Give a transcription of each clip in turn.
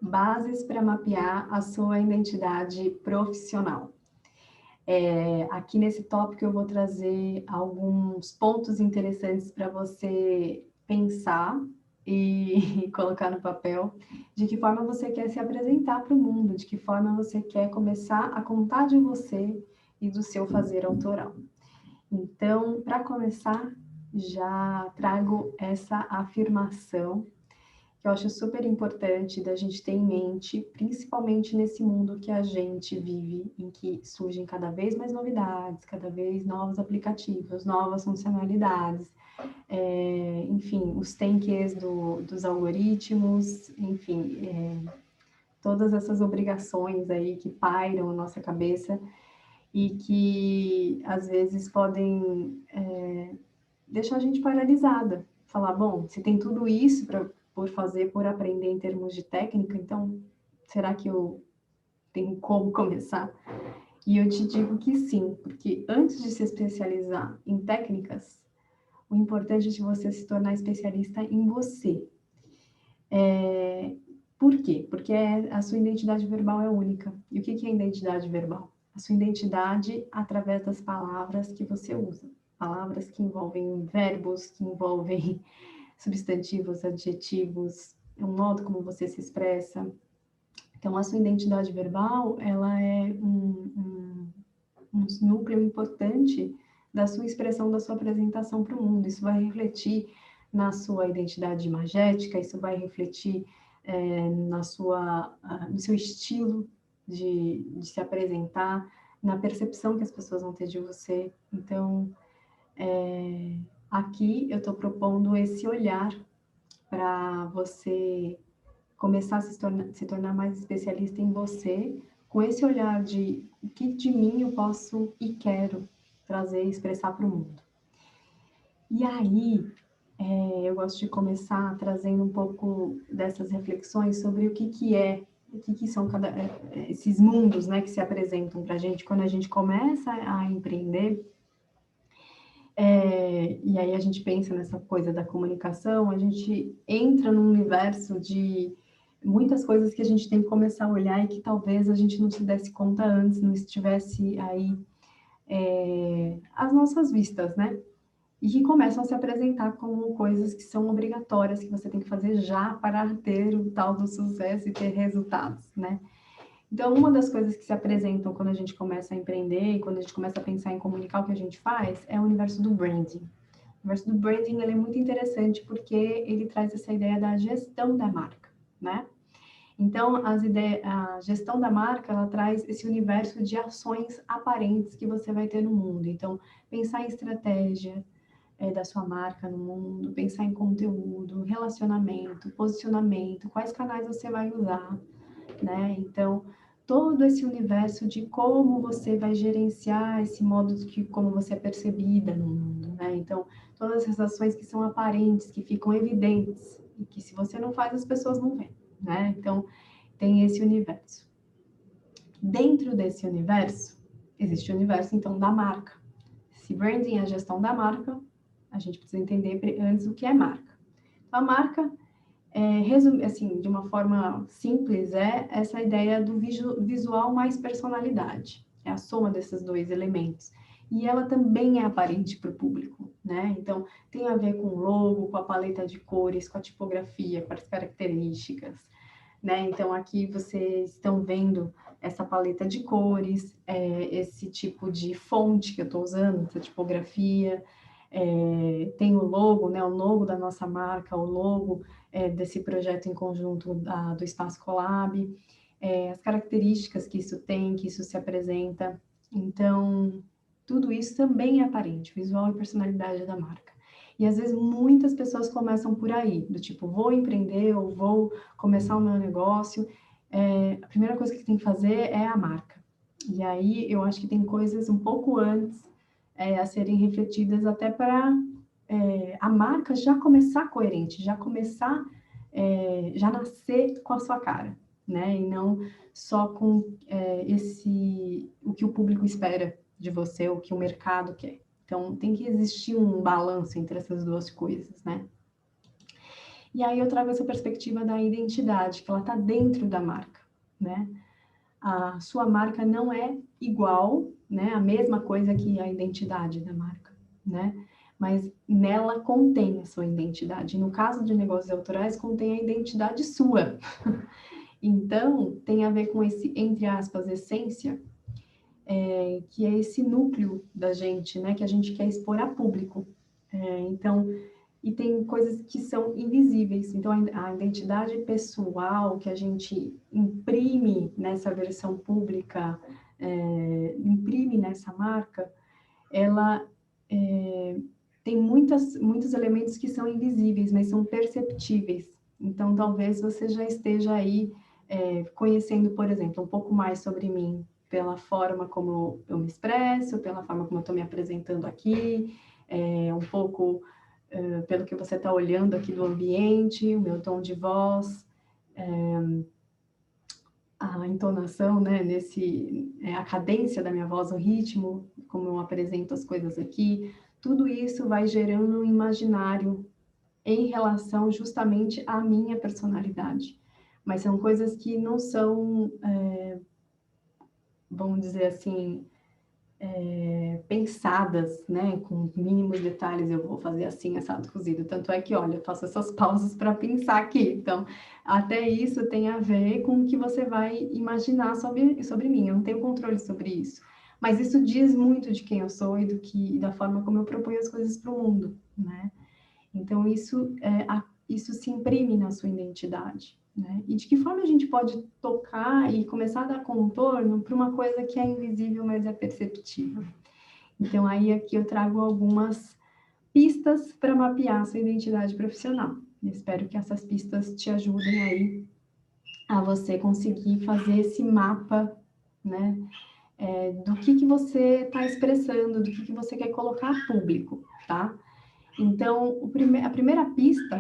Bases para mapear a sua identidade profissional. Aqui nesse tópico eu vou trazer alguns pontos interessantes para você pensar e colocar no papel de que forma você quer se apresentar para o mundo, de que forma você quer começar a contar de você e do seu fazer autoral. Então, para começar, já trago essa afirmação que eu acho super importante da gente ter em mente, principalmente nesse mundo que a gente vive, em que surgem cada vez mais novidades, cada vez novos aplicativos, novas funcionalidades, enfim, os tanques dos algoritmos, enfim, todas essas obrigações aí que pairam a nossa cabeça e que às vezes podem deixar a gente paralisada. Falar, bom, se tem tudo isso por fazer, por aprender em termos de técnica, então será que eu tenho como começar? E eu te digo que sim, porque antes de se especializar em técnicas, o importante é você se tornar especialista em você. Por quê? Porque a sua identidade verbal é única. E o que é identidade verbal? A sua identidade através das palavras que você usa. Palavras que envolvem verbos, que envolvem substantivos, adjetivos, o modo como você se expressa. Então, a sua identidade verbal, ela é um núcleo importante da sua expressão, da sua apresentação para o mundo. Isso vai refletir na sua identidade imagética, isso vai refletir no seu estilo de se apresentar, na percepção que as pessoas vão ter de você. Então, aqui eu estou propondo esse olhar para você começar a se tornar mais especialista em você, com esse olhar de o que de mim eu posso e quero trazer e expressar para o mundo. E aí, eu gosto de começar trazendo um pouco dessas reflexões sobre o que são esses mundos, né, que se apresentam para a gente quando a gente começa a empreender. E aí a gente pensa nessa coisa da comunicação, a gente entra num universo de muitas coisas que a gente tem que começar a olhar e que talvez a gente não se desse conta antes, não estivesse aí às nossas vistas, né? E que começam a se apresentar como coisas que são obrigatórias, que você tem que fazer já para ter o tal do sucesso e ter resultados, né? Então, uma das coisas que se apresentam quando a gente começa a empreender e quando a gente começa a pensar em comunicar o que a gente faz é o universo do branding. O universo do branding ele é muito interessante porque ele traz essa ideia da gestão da marca, né? Então, a gestão da marca, ela traz esse universo de ações aparentes que você vai ter no mundo. Então, pensar em estratégia da sua marca no mundo, pensar em conteúdo, relacionamento, posicionamento, quais canais você vai usar, né? Então, todo esse universo de como você vai gerenciar esse modo de como você é percebida no mundo, né? Então, todas essas ações que são aparentes, que ficam evidentes, e que se você não faz, as pessoas não veem, né? Então, tem esse universo. Dentro desse universo, existe o universo, então, da marca. Se branding é a gestão da marca, a gente precisa entender antes o que é marca. A marca assim, de uma forma simples, é essa ideia do visual mais personalidade. É a soma desses dois elementos. E ela também é aparente para o público, né? Então, tem a ver com o logo, com a paleta de cores, com a tipografia, com as características, né? Então, aqui vocês estão vendo essa paleta de cores, esse tipo de fonte que eu estou usando, essa tipografia, tem o logo, né? O logo da nossa marca, o logo desse projeto em conjunto do Espaço Colab, as características que isso tem, que isso se apresenta. Então, tudo isso também é aparente, visual e personalidade da marca. E às vezes muitas pessoas começam por aí, do tipo, vou empreender ou vou começar o meu negócio. A primeira coisa que tem que fazer é a marca. E aí eu acho que tem coisas um pouco antes a serem refletidas até para a marca já começar coerente, já começar, já nascer com a sua cara, né? E não só com o que o público espera de você, o que o mercado quer. Então, tem que existir um balanço entre essas duas coisas, né? E aí eu trago essa perspectiva da identidade, que ela está dentro da marca, né? A sua marca não é igual, né? A mesma coisa que a identidade da marca, né? Mas nela contém a sua identidade. No caso de negócios autorais, contém a identidade sua. Então, tem a ver com esse, entre aspas, essência, que é esse núcleo da gente, né? Que a gente quer expor a público. Então, e tem coisas que são invisíveis. Então, a identidade pessoal que a gente imprime nessa versão pública, imprime nessa marca, ela tem muitos elementos que são invisíveis, mas são perceptíveis. Então, talvez você já esteja aí conhecendo, por exemplo, um pouco mais sobre mim, pela forma como eu me expresso, pela forma como eu estou me apresentando aqui, um pouco pelo que você está olhando aqui do ambiente, o meu tom de voz, a entonação, né, a cadência da minha voz, o ritmo, como eu apresento as coisas aqui, tudo isso vai gerando um imaginário em relação justamente à minha personalidade. Mas são coisas que não são, vamos dizer assim, pensadas, né, com mínimos detalhes, eu vou fazer assim, assado, cozido. Tanto é que, olha, eu faço essas pausas para pensar aqui. Então, até isso tem a ver com o que você vai imaginar sobre mim. Eu não tenho controle sobre isso. Mas isso diz muito de quem eu sou e da forma como eu proponho as coisas para o mundo, né? Então, isso se imprime na sua identidade, né? E de que forma a gente pode tocar e começar a dar contorno para uma coisa que é invisível, mas é perceptível? Então, aí aqui eu trago algumas pistas para mapear a sua identidade profissional. Espero que essas pistas te ajudem aí a você conseguir fazer esse mapa, né? Do que você está expressando, do que você quer colocar a público, tá? Então, a primeira pista,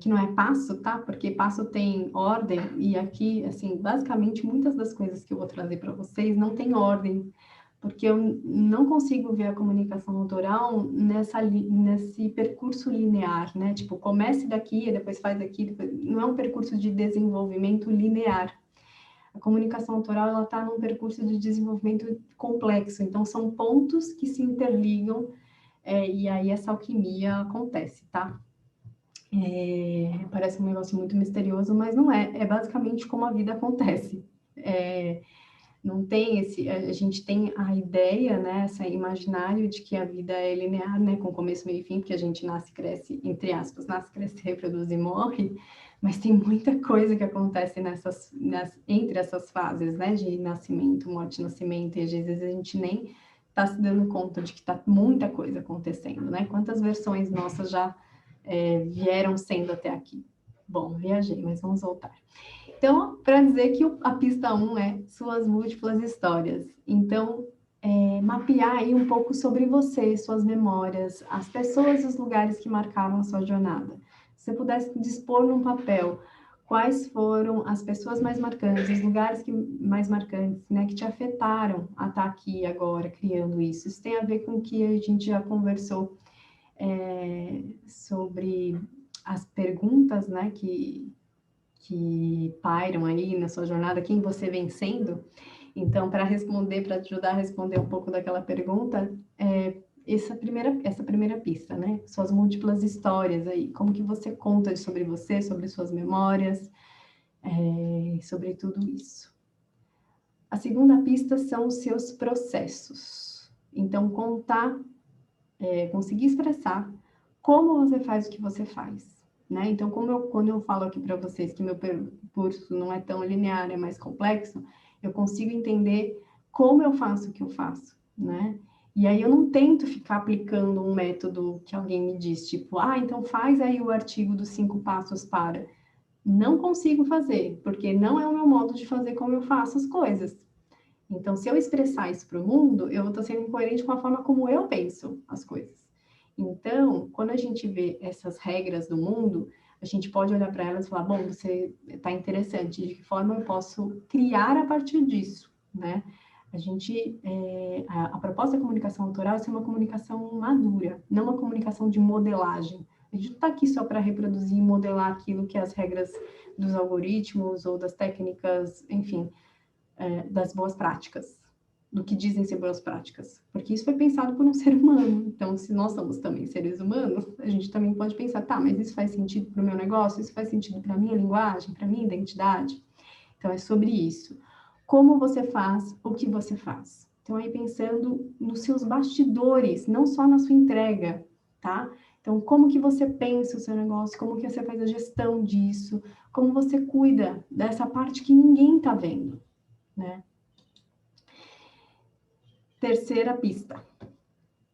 que não é passo, tá? Porque passo tem ordem, e aqui, assim, basicamente, muitas das coisas que eu vou trazer para vocês não tem ordem, porque eu não consigo ver a comunicação autoral nesse percurso linear, né? Tipo, comece daqui, depois faz daqui, não é um percurso de desenvolvimento linear. A comunicação autoral, ela está num percurso de desenvolvimento complexo, então são pontos que se interligam, e aí essa alquimia acontece, tá? Parece um negócio muito misterioso, mas não é. É basicamente como a vida acontece. Não tem a gente tem a ideia, né, esse imaginário de que a vida é linear, né, com começo, meio e fim, porque a gente nasce, cresce, entre aspas, nasce, cresce, reproduz e morre, mas tem muita coisa que acontece entre essas fases, né, de nascimento, morte, nascimento, e às vezes a gente nem está se dando conta de que está muita coisa acontecendo, né? Quantas versões nossas já vieram sendo até aqui? Bom, viajei, mas vamos voltar. Então, para dizer que a pista 1 é suas múltiplas histórias. Então, mapear aí um pouco sobre você, suas memórias, as pessoas e os lugares que marcaram a sua jornada. Se você pudesse dispor num papel quais foram as pessoas mais marcantes, os lugares mais marcantes, né, que te afetaram a estar aqui agora, criando isso. Isso tem a ver com o que a gente já conversou sobre as perguntas, né, que pairam aí na sua jornada, quem você vem sendo. Então, para te ajudar a responder um pouco daquela pergunta, essa primeira pista, né? Suas múltiplas histórias aí, como que você conta sobre você, sobre suas memórias, sobre tudo isso. A segunda pista são os seus processos. Então, conseguir expressar como você faz o que você faz. Né? Então, quando eu falo aqui para vocês que meu percurso não é tão linear, é mais complexo, eu consigo entender como eu faço o que eu faço, né? E aí eu não tento ficar aplicando um método que alguém me diz, tipo, então faz aí o artigo dos 5 passos para. Não consigo fazer, porque não é o meu modo de fazer como eu faço as coisas. Então, se eu expressar isso para o mundo, eu vou estar sendo incoerente com a forma como eu penso as coisas. Então, quando a gente vê essas regras do mundo, a gente pode olhar para elas e falar, bom, você está interessante, de que forma eu posso criar a partir disso, né? A proposta da comunicação autoral é ser uma comunicação madura, não uma comunicação de modelagem, A gente não está aqui só para reproduzir e modelar aquilo que é as regras dos algoritmos ou das técnicas, enfim, das boas práticas, do que dizem ser boas práticas, porque isso foi pensado por um ser humano. Então, se nós somos também seres humanos, a gente também pode pensar, tá, mas isso faz sentido para o meu negócio? Isso faz sentido para a minha linguagem, para a minha identidade? Então, é sobre isso. Como você faz o que você faz? Então, aí pensando nos seus bastidores, não só na sua entrega, tá? Então, como que você pensa o seu negócio, como que você faz a gestão disso, como você cuida dessa parte que ninguém está vendo, né? Terceira pista,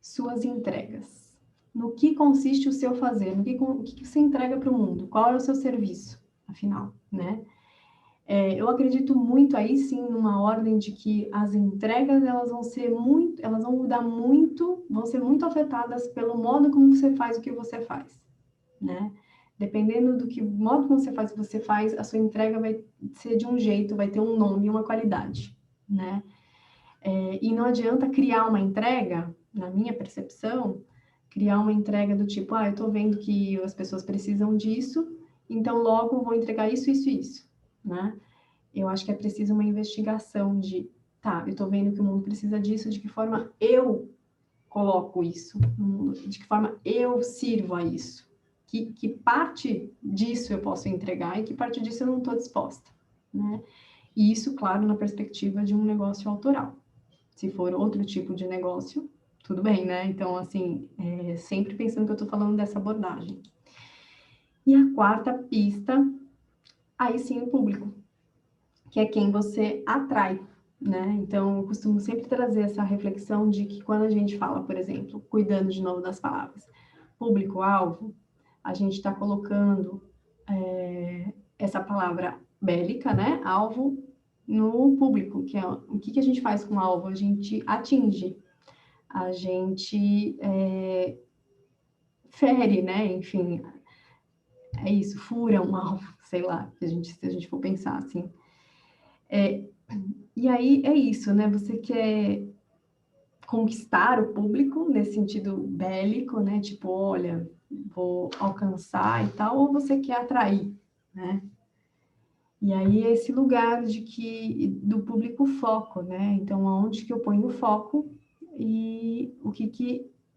suas entregas. No que consiste o seu fazer? O que você entrega para o mundo? Qual é o seu serviço, afinal, né? Eu acredito muito aí sim numa ordem de que as entregas elas vão mudar muito, vão ser muito afetadas pelo modo como você faz o que você faz, né? Dependendo do que modo como você faz o que você faz, a sua entrega vai ser de um jeito, vai ter um nome, uma qualidade, né? E não adianta criar uma entrega, na minha percepção, criar uma entrega do tipo, eu estou vendo que as pessoas precisam disso, então logo vou entregar isso, isso e isso, né? Eu acho que é preciso uma investigação de, tá, eu estou vendo que o mundo precisa disso, de que forma eu coloco isso no mundo, de que forma eu sirvo a isso, que parte disso eu posso entregar e que parte disso eu não estou disposta, né? E isso, claro, na perspectiva de um negócio autoral. Se for outro tipo de negócio, tudo bem, né? Então, assim, sempre pensando que eu estou falando dessa abordagem. E a quarta pista, aí sim o público, que é quem você atrai, né? Então, eu costumo sempre trazer essa reflexão de que quando a gente fala, por exemplo, cuidando de novo das palavras, público-alvo, a gente está colocando essa palavra bélica, né? Alvo no público, que é o que a gente faz com o alvo? A gente atinge, a gente fere, né? Enfim, é isso, fura um alvo, sei lá, se a gente for pensar assim. E aí é isso, né? Você quer conquistar o público nesse sentido bélico, né? Tipo, olha, vou alcançar e tal, ou você quer atrair, né? E aí é esse lugar de que do público foco, né? Então, aonde que eu ponho o foco e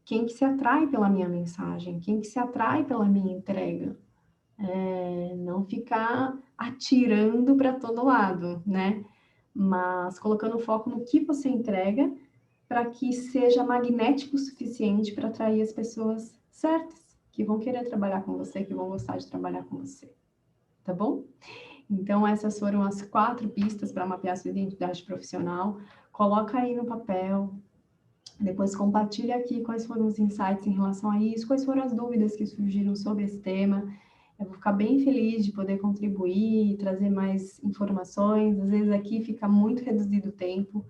quem que se atrai pela minha mensagem, quem que se atrai pela minha entrega. Não ficar atirando para todo lado, né? Mas colocando foco no que você entrega para que seja magnético o suficiente para atrair as pessoas certas, que vão querer trabalhar com você, que vão gostar de trabalhar com você, tá bom? Então, essas foram as 4 pistas para mapear sua identidade profissional. Coloca aí no papel, depois compartilha aqui quais foram os insights em relação a isso, quais foram as dúvidas que surgiram sobre esse tema. Eu vou ficar bem feliz de poder contribuir, trazer mais informações. Às vezes aqui fica muito reduzido o tempo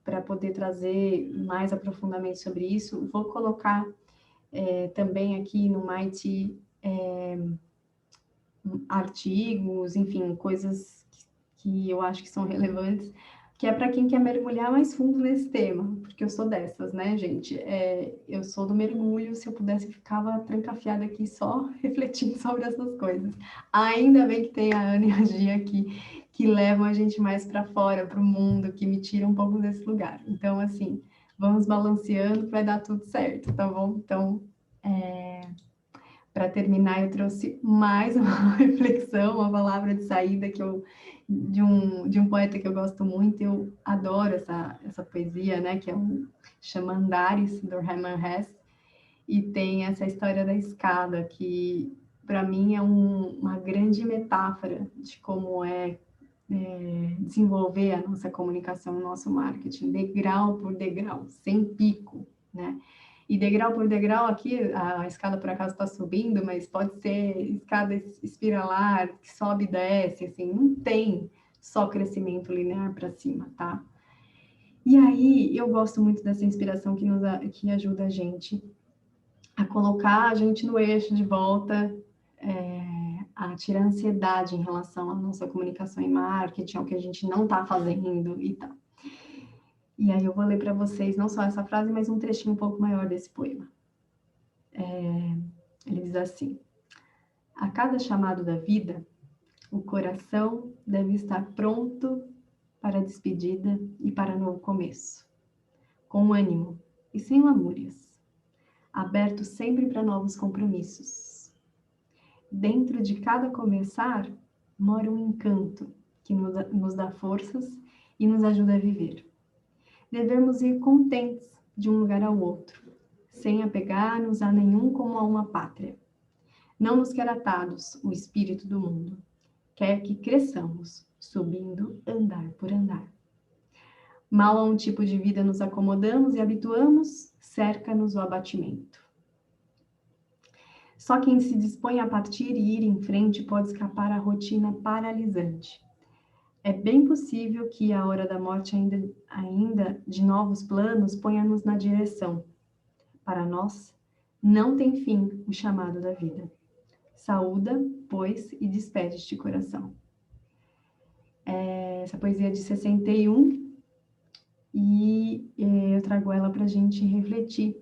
para poder trazer mais aprofundamento sobre isso. Vou colocar também aqui no Mighty artigos, enfim, coisas que eu acho que são relevantes, que é para quem quer mergulhar mais fundo nesse tema, porque eu sou dessas, né, gente? Eu sou do mergulho, se eu pudesse, ficava trancafiada aqui só refletindo sobre essas coisas. Ainda bem que tem a Ana e a Gia aqui, que levam a gente mais para fora, para o mundo, que me tiram um pouco desse lugar. Então, assim, vamos balanceando, que vai dar tudo certo, tá bom? Então, para terminar, eu trouxe mais uma reflexão, uma palavra de saída de um poeta que eu gosto muito, eu adoro essa poesia, né, que é o Chamandares, do Hermann Hesse, e tem essa história da escada, que para mim é uma grande metáfora de como desenvolver a nossa comunicação, o nosso marketing, degrau por degrau, sem pico, né? E degrau por degrau, aqui a escada por acaso está subindo, mas pode ser escada espiralar, que sobe e desce, assim, não tem só crescimento linear para cima, tá? E aí eu gosto muito dessa inspiração que ajuda a gente a colocar a gente no eixo de volta, a tirar a ansiedade em relação à nossa comunicação e marketing, ao que a gente não está fazendo e tal. E aí eu vou ler para vocês não só essa frase, mas um trechinho um pouco maior desse poema. Ele diz assim: a cada chamado da vida, o coração deve estar pronto para a despedida e para novo começo, com ânimo e sem lamúrias, aberto sempre para novos compromissos. Dentro de cada começar, mora um encanto que nos dá forças e nos ajuda a viver. Devemos ir contentes de um lugar ao outro, sem apegar-nos a nenhum como a uma pátria. Não nos quer atados o espírito do mundo. Quer que cresçamos, subindo andar por andar. Mal a um tipo de vida nos acomodamos e habituamos, cerca-nos o abatimento. Só quem se dispõe a partir e ir em frente pode escapar à rotina paralisante. É bem possível que a hora da morte ainda de novos planos ponha-nos na direção. Para nós, não tem fim o chamado da vida. Saúda, pois, e despede-te de coração. Essa poesia é de 61 e eu trago ela para a gente refletir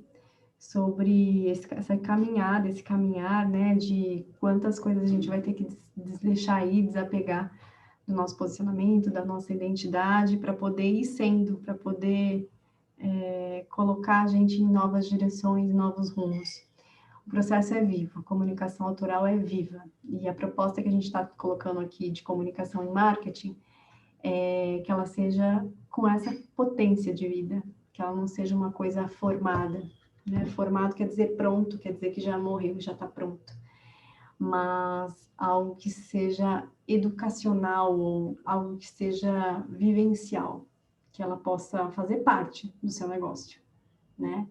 sobre essa caminhada, esse caminhar, né, de quantas coisas a gente vai ter que deixar aí, desapegar do nosso posicionamento, da nossa identidade, para poder ir sendo, para poder colocar a gente em novas direções, novos rumos. O processo é vivo, a comunicação autoral é viva. E a proposta que a gente está colocando aqui de comunicação e marketing é que ela seja com essa potência de vida, que ela não seja uma coisa formada. Né? Formado quer dizer pronto, quer dizer que já morreu, já está pronto. Mas algo que seja educacional ou algo que seja vivencial, que ela possa fazer parte do seu negócio, né?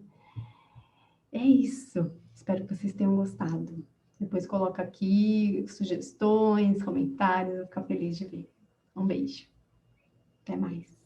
É isso. Espero que vocês tenham gostado. Depois coloca aqui sugestões, comentários, eu vou ficar feliz de ver. Um beijo. Até mais.